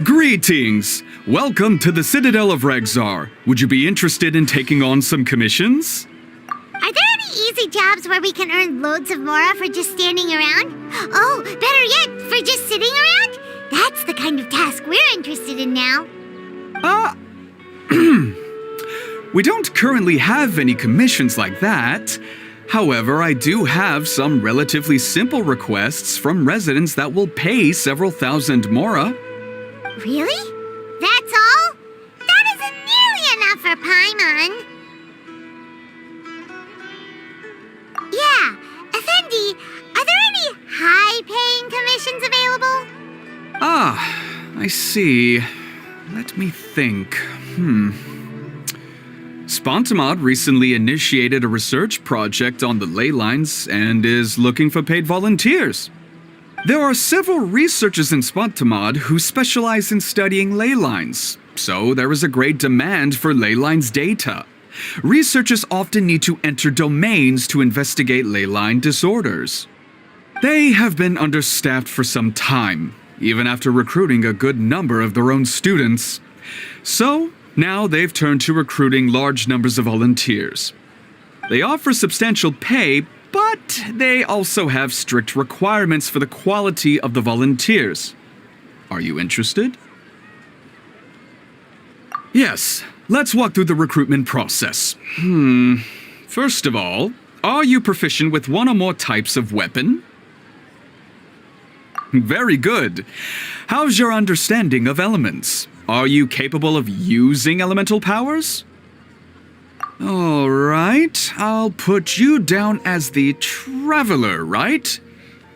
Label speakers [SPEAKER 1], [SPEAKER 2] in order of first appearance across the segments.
[SPEAKER 1] Greetings! Welcome to the Citadel of Regzar. Would you be interested in taking on some commissions?
[SPEAKER 2] Are there any easy jobs where we can earn loads of Mora for just standing around? Oh, better yet, for just sitting around? That's the kind of task we're interested in now.
[SPEAKER 1] We don't currently have any commissions like that. However, I do have some relatively simple requests from residents that will pay several thousand Mora.
[SPEAKER 2] Really? That's all? That isn't nearly enough for Paimon. Yeah, Effendi, are there any high-paying commissions available?
[SPEAKER 1] I see. Let me think. Spontamod recently initiated a research project on the ley lines and is looking for paid volunteers. There are several researchers in Spontamod who specialize in studying ley lines, so there is a great demand for ley lines data. Researchers often need to enter domains to investigate ley line disorders. They have been understaffed for some time, even after recruiting a good number of their own students. So, now they've turned to recruiting large numbers of volunteers. They offer substantial pay, but they also have strict requirements for the quality of the volunteers. Are you interested? Yes, let's walk through the recruitment process. First of all, are you proficient with one or more types of weapon? Very good. How's your understanding of elements? Are you capable of using elemental powers? All right, I'll put you down as the Traveler, right?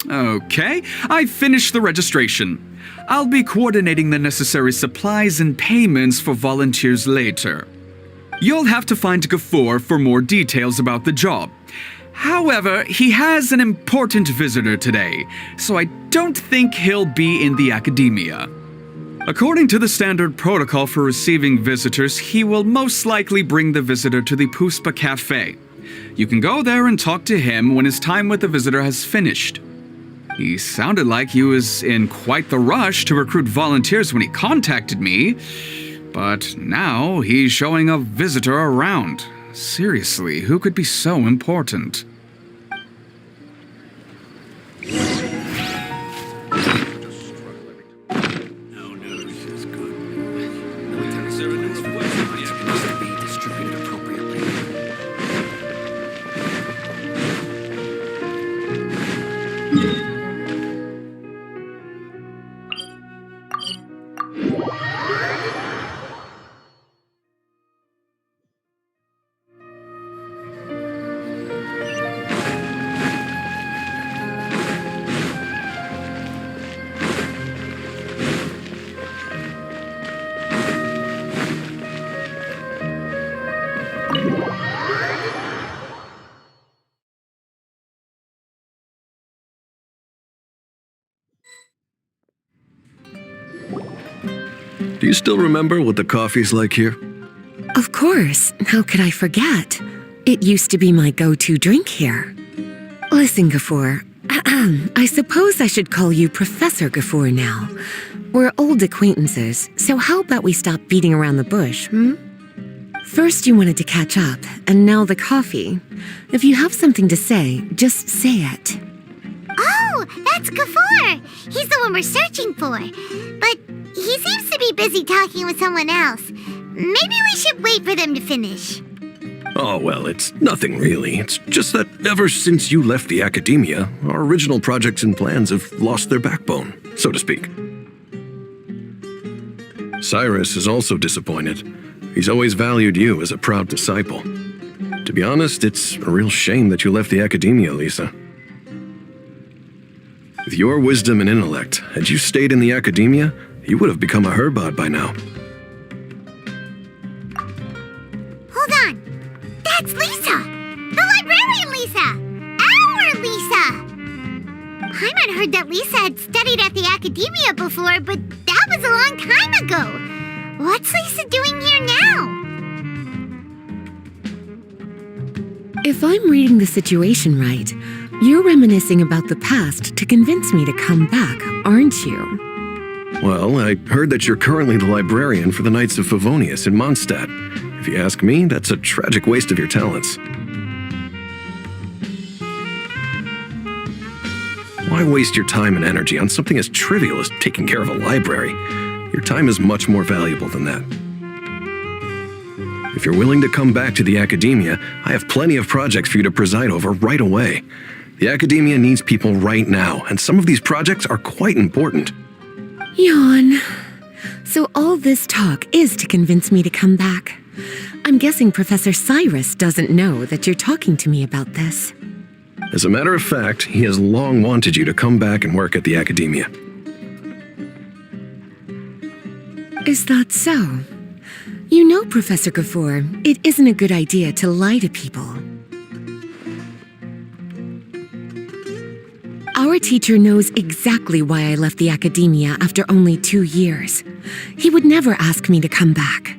[SPEAKER 1] Okay, I've finished the registration. I'll be coordinating the necessary supplies and payments for volunteers later. You'll have to find Gafoor for more details about the job. However, he has an important visitor today, so I don't think he'll be in the academia. According to the standard protocol for receiving visitors, he will most likely bring the visitor to the Puspa Cafe. You can go there and talk to him when his time with the visitor has finished. He sounded like he was in quite the rush to recruit volunteers when he contacted me, but now he's showing a visitor around. Seriously, who could be so important?
[SPEAKER 3] Do you still remember what the coffee's like here?
[SPEAKER 4] Of course. How could I forget? It used to be my go-to drink here. Listen, Gafoor. I suppose I should call you Professor Gafoor now. We're old acquaintances, so how about we stop beating around the bush, First you wanted to catch up, and now the coffee. If you have something to say, just say it.
[SPEAKER 2] Oh, that's Gafoor. He's the one we're searching for. But he seems to be busy talking with someone else. Maybe we should wait for them to finish.
[SPEAKER 3] Oh, well, it's nothing really. It's just that ever since you left the academia, our original projects and plans have lost their backbone, so to speak. Cyrus is also disappointed. He's always valued you as a proud disciple. To be honest, it's a real shame that you left the academia, Lisa. With your wisdom and intellect, had you stayed in the academia, you would have become a Herbad by now.
[SPEAKER 2] Hold on. That's Lisa! The librarian Lisa! Our Lisa! Paimon heard that Lisa had studied at the academia before, but that was a long time ago. What's Lisa doing here now?
[SPEAKER 4] If I'm reading the situation right, you're reminiscing about the past to convince me to come back, aren't you?
[SPEAKER 3] Well, I heard that you're currently the librarian for the Knights of Favonius in Mondstadt. If you ask me, that's a tragic waste of your talents. Why waste your time and energy on something as trivial as taking care of a library? Your time is much more valuable than that. If you're willing to come back to the academia, I have plenty of projects for you to preside over right away. The academia needs people right now, and some of these projects are quite important.
[SPEAKER 4] Yawn. So all this talk is to convince me to come back. I'm guessing Professor Cyrus doesn't know that you're talking to me about this.
[SPEAKER 3] As a matter of fact, he has long wanted you to come back and work at the academia.
[SPEAKER 4] Is that so? You know, Professor Gafoor, it isn't a good idea to lie to people. Our teacher knows exactly why I left the academia after only 2 years. He would never ask me to come back.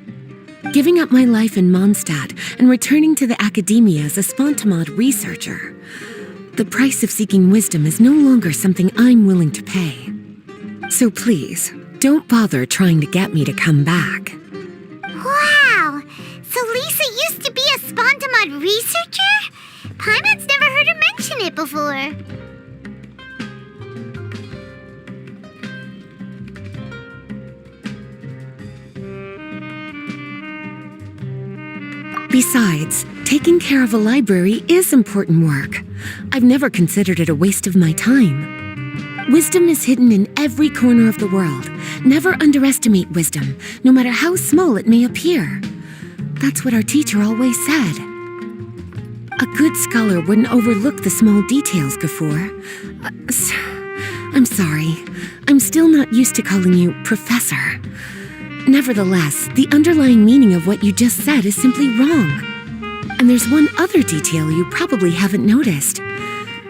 [SPEAKER 4] Giving up my life in Mondstadt and returning to the academia as a Spontamod researcher. The price of seeking wisdom is no longer something I'm willing to pay. So please, don't bother trying to get me to come back.
[SPEAKER 2] Wow! So Lisa used to be a Spontamod researcher? Paimon's never heard her mention it before.
[SPEAKER 4] Besides, taking care of a library is important work. I've never considered it a waste of my time. Wisdom is hidden in every corner of the world. Never underestimate wisdom, no matter how small it may appear. That's what our teacher always said. A good scholar wouldn't overlook the small details, Gafoor. I'm sorry. I'm still not used to calling you Professor. Nevertheless, the underlying meaning of what you just said is simply wrong. And there's one other detail you probably haven't noticed.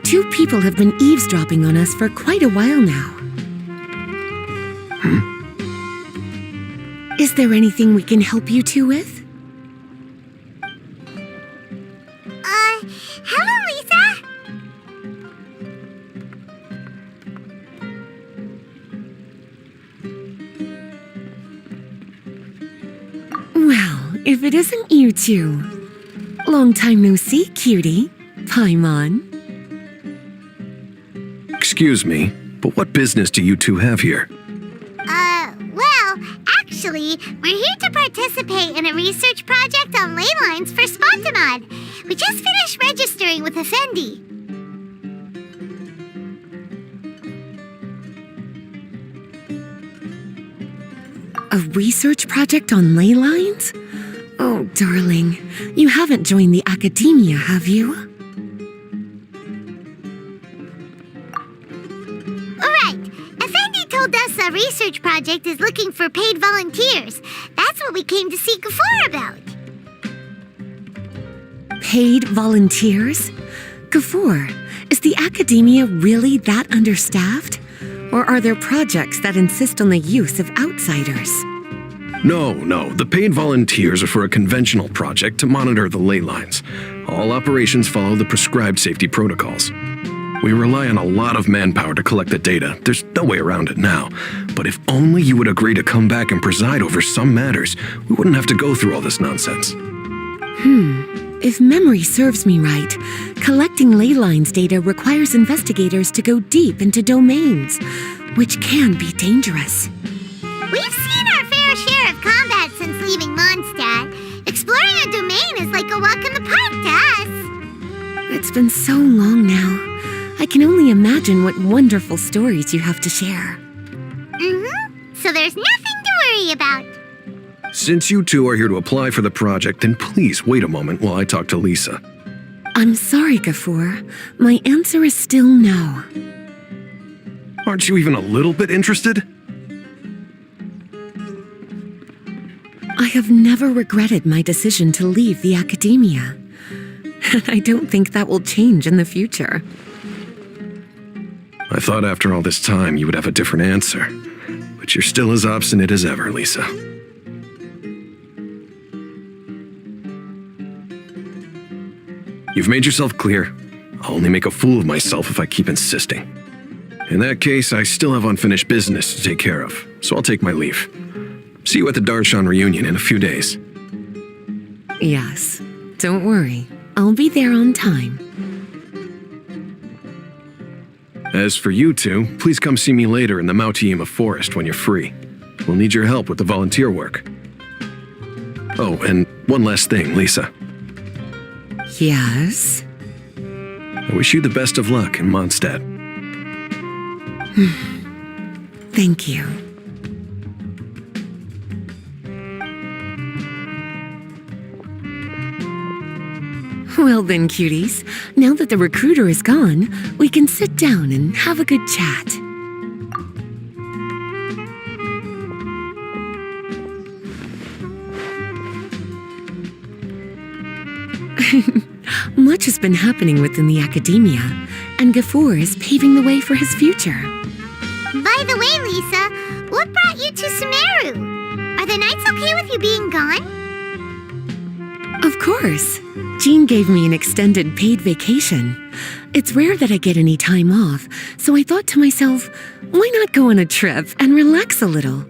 [SPEAKER 4] 2 people have been eavesdropping on us for quite a while now. Is there anything we can help you two with?
[SPEAKER 2] Hello, Lisa!
[SPEAKER 4] Well, if it isn't you two. Long time no see, cutie. Paimon.
[SPEAKER 3] Excuse me, but what business do you two have here?
[SPEAKER 2] Well, actually, we're here to participate in a research project on ley lines for Spontamod. We just finished registering with Effendi.
[SPEAKER 4] A research project on ley lines? Oh, darling, you haven't joined the academia, have you?
[SPEAKER 2] Alright, Effendi told us a research project is looking for paid volunteers. That's what we came to see Gafoor about.
[SPEAKER 4] Paid volunteers? Gafoor, is the academia really that understaffed? Or are there projects that insist on the use of outsiders?
[SPEAKER 3] No, the paid volunteers are for a conventional project to monitor the ley lines. All operations follow the prescribed safety protocols. We rely on a lot of manpower to collect the data. There's no way around it now. But if only you would agree to come back and preside over some matters, we wouldn't have to go through all this nonsense.
[SPEAKER 4] If memory serves me right, collecting ley lines data requires investigators to go deep into domains, which can be dangerous.
[SPEAKER 2] We've seen our fair share of combat since leaving Mondstadt. Exploring Exploring a domain is like a walk in the park to us.
[SPEAKER 4] It's been so long now. I can only imagine what wonderful stories you have to share.
[SPEAKER 2] So there's nothing to worry about.
[SPEAKER 3] Since you two are here to apply for the project, then please wait a moment while I talk to Lisa.
[SPEAKER 4] I'm sorry, Gafur. My answer is still no.
[SPEAKER 3] Aren't you even a little bit interested?
[SPEAKER 4] I have never regretted my decision to leave the academia. And I don't think that will change in the future.
[SPEAKER 3] I thought after all this time you would have a different answer. But you're still as obstinate as ever, Lisa. You've made yourself clear. I'll only make a fool of myself if I keep insisting. In that case, I still have unfinished business to take care of, so I'll take my leave. See you at the Darshan reunion in a few days.
[SPEAKER 4] Yes, don't worry. I'll be there on time.
[SPEAKER 3] As for you two, please come see me later in the Mautiima forest when you're free. We'll need your help with the volunteer work. Oh, and one last thing, Lisa.
[SPEAKER 4] Yes?
[SPEAKER 3] I wish you the best of luck in Mondstadt.
[SPEAKER 4] Thank you. Well then, cuties, now that the recruiter is gone, we can sit down and have a good chat. Much has been happening within the academia, and Gafur is paving the way for his future.
[SPEAKER 2] By the way, Lisa, what brought you to Sumeru? Are the Knights okay with you being gone?
[SPEAKER 4] Of course. Jean gave me an extended paid vacation. It's rare that I get any time off, so I thought to myself, why not go on a trip and relax a little?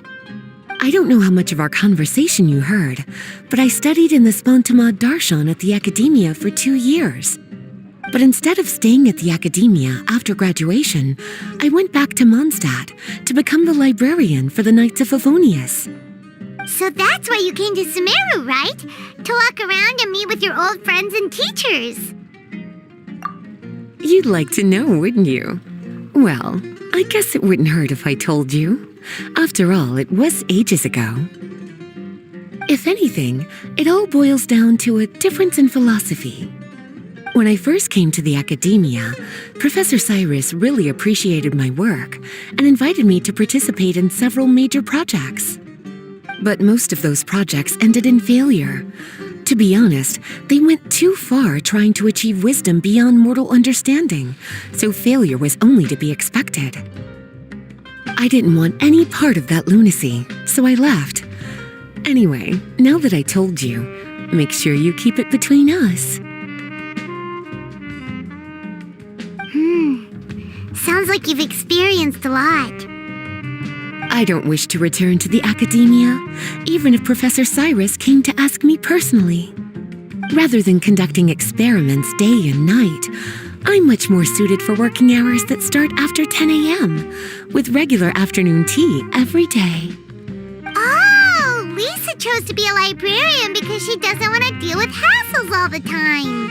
[SPEAKER 4] I don't know how much of our conversation you heard, but I studied in the Spantamad Darshan at the academia for 2 years. But instead of staying at the academia after graduation, I went back to Mondstadt to become the librarian for the Knights of Favonius.
[SPEAKER 2] So that's why you came to Sumeru, right? To walk around and meet with your old friends and teachers.
[SPEAKER 4] You'd like to know, wouldn't you? Well, I guess it wouldn't hurt if I told you. After all, it was ages ago. If anything, it all boils down to a difference in philosophy. When I first came to the academia, Professor Cyrus really appreciated my work and invited me to participate in several major projects. But most of those projects ended in failure. To be honest, they went too far trying to achieve wisdom beyond mortal understanding, so failure was only to be expected. I didn't want any part of that lunacy, so I left. Anyway, now that I told you, make sure you keep it between us.
[SPEAKER 2] Sounds like you've experienced a lot.
[SPEAKER 4] I don't wish to return to the academia, even if Professor Cyrus came to ask me personally. Rather than conducting experiments day and night, I'm much more suited for working hours that start after 10 a.m., with regular afternoon tea every day.
[SPEAKER 2] Oh, Lisa chose to be a librarian because she doesn't want to deal with hassles all the time.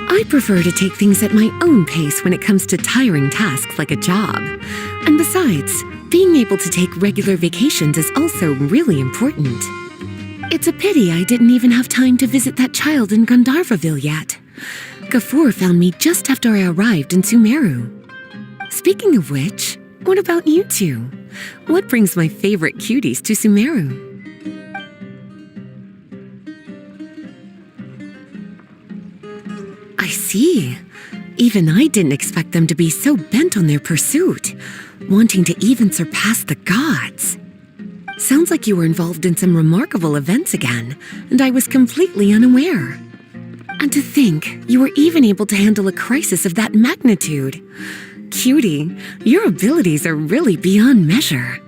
[SPEAKER 4] I prefer to take things at my own pace when it comes to tiring tasks like a job. And besides, being able to take regular vacations is also really important. It's a pity I didn't even have time to visit that child in Gandharvaville yet. Gafur found me just after I arrived in Sumeru. Speaking of which, what about you two? What brings my favorite cuties to Sumeru? I see. Even I didn't expect them to be so bent on their pursuit, wanting to even surpass the gods. Sounds like you were involved in some remarkable events again, and I was completely unaware. And to think, you were even able to handle a crisis of that magnitude. Cutie, your abilities are really beyond measure.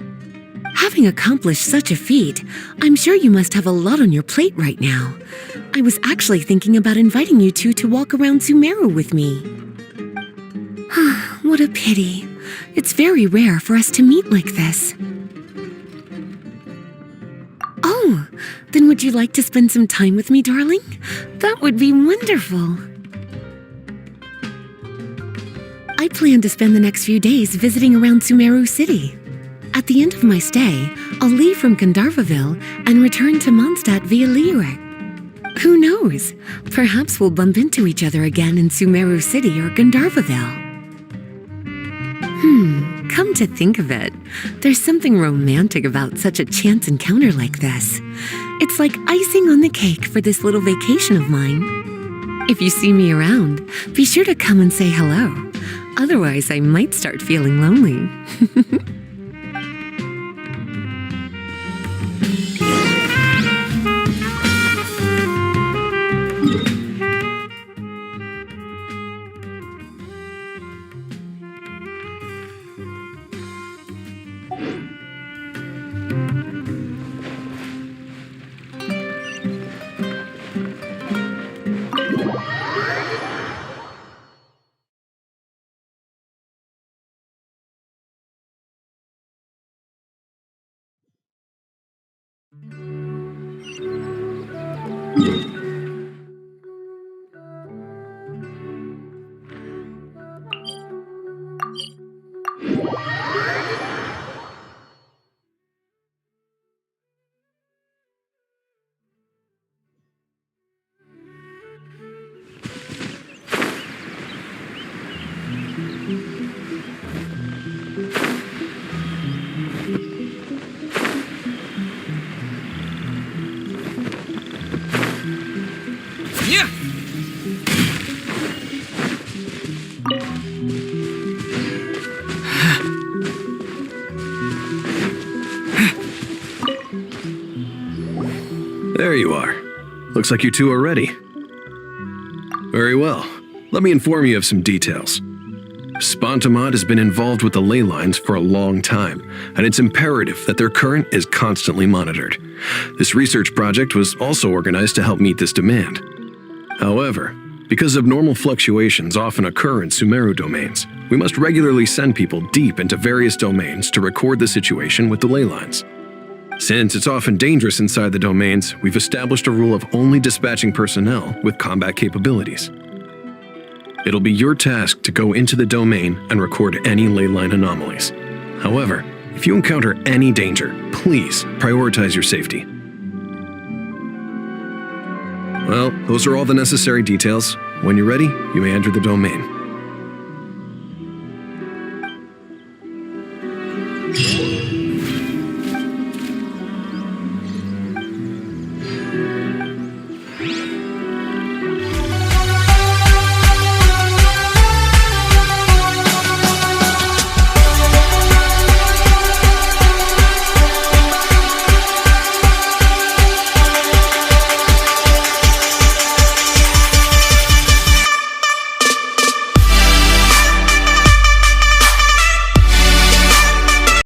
[SPEAKER 4] Having accomplished such a feat, I'm sure you must have a lot on your plate right now. I was actually thinking about inviting you two to walk around Sumeru with me. What a pity. It's very rare for us to meet like this. Oh, Then would you like to spend some time with me, darling? That would be wonderful. I plan to spend the next few days visiting around Sumeru City. At the end of my stay, I'll leave from Gandharvaville and return to Mondstadt via Liyue. Who knows? Perhaps we'll bump into each other again in Sumeru City or Gandharvaville. Come to think of it, there's something romantic about such a chance encounter like this. It's like icing on the cake for this little vacation of mine. If you see me around, be sure to come and say hello. Otherwise, I might start feeling lonely.
[SPEAKER 3] There you are. Looks like you two are ready. Very well. Let me inform you of some details. Spantamod has been involved with the ley lines for a long time, and it's imperative that their current is constantly monitored. This research project was also organized to help meet this demand. However, because abnormal fluctuations often occur in Sumeru domains, we must regularly send people deep into various domains to record the situation with the ley lines. Since it's often dangerous inside the domains, we've established a rule of only dispatching personnel with combat capabilities. It'll be your task to go into the domain and record any ley line anomalies. However, if you encounter any danger, please prioritize your safety. Well, those are all the necessary details. When you're ready, you may enter the domain.